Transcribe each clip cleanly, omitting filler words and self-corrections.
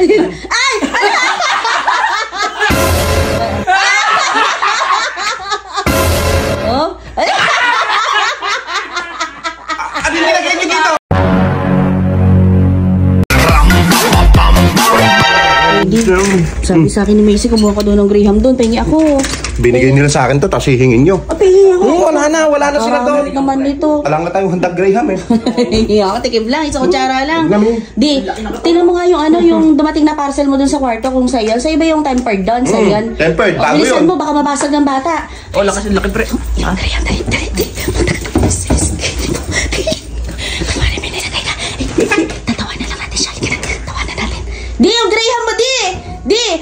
Ay! Oh? Ano yung nilagay niyo dito? Sabi sa akin ni Macy, kumuha ka doon ng Graham doon. Pahingi ako. Binigay nila sa akin to, tapos hihingin nyo. Pahingi ako. Wala na sila doon. Naman nito. Wala nga tayong handag Graham eh. Hindi ako, tikim lang. Isa kutsara lang. Namin. Di, tingnan mo nga yung ano, yung dumating na parcel mo dun sa kwarto kung sa'yo. Sa iba yung tempered doon, sa'yo. Tempered, bago bilisan yun. mo, baka mabasag ng bata. Oh, laki pre. Yung Graham, dali. Kumari, may nilagay na. Tatawanan lang natin siya. Tawanan natin. Di, yung Graham mo, di!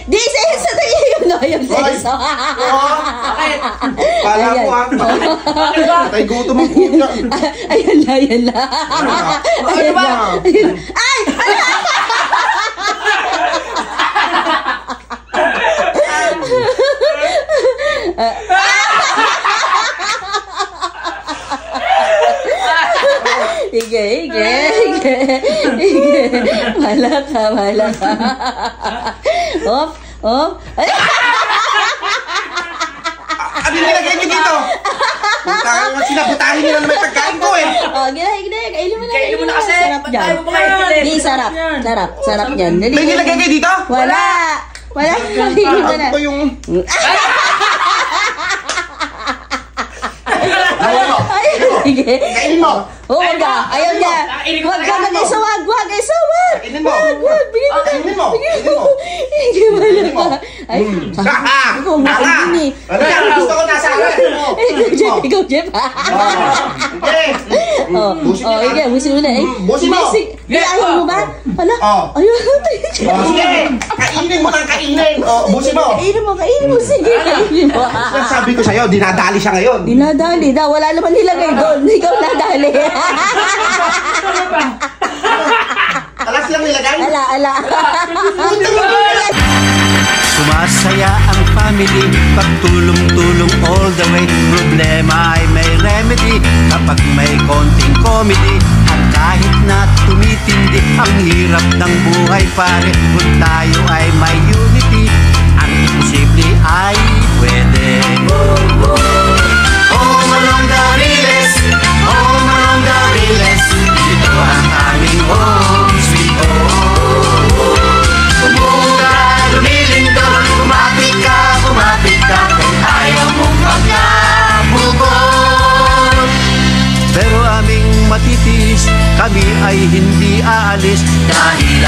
Di, sa Elsa tayo yun. No, yung sa Elsa. Kala ko ah. Patay gutom ang puta. Ayan na. Ayan na. Ay! Hige. Wala ka. Op. Ano yung nilagay niyo dito? Sinabutahin nila na may pagkain ko eh. Oh, ginahe. Kainin mo na. Kainin mo na kasi. Sarap dyan. Di, sarap. Sarap yan. May nilagay kayo dito? Wala. Kainin mo na. Ano ba yung... Sige. Kainin mo. Wag ka. Ayaw niya. Wag ka. Wag. Kainin mo. Wag. Bigyan mo. Hindi mo na. Ay. Ikaw mo kainin eh. Ano? Gusto ko nasa akin. Ikaw, Jeff. Sige. Busin mo na. Busin mo. Ayaw mo ba? Wala. Ayaw. Sige. Kainin mo ng kainin. Busin mo. Kainin mo. Sige. Kainin mo. Sabi ko sa'yo, dinadali siya ngayon. Dinadali na. Wala naman nilagay doon. Ikaw nadali. Alas lang nilagay? Ala. Sumasaya ang family, pagtulong-tulong all the way. Problema ay may remedy kapag may konting comedy. At kahit na tumitindi ang hirap ng buhay pare, kung tayo ay may unity, ang imposible ay pwede. Oh, Manong Dariles, ito ang aming home sweet home. Kumuga, lumilindol, kumapit ka, kung ayaw mong magkabukod. Pero aming matitiis, kami ay hindi aalis, dahil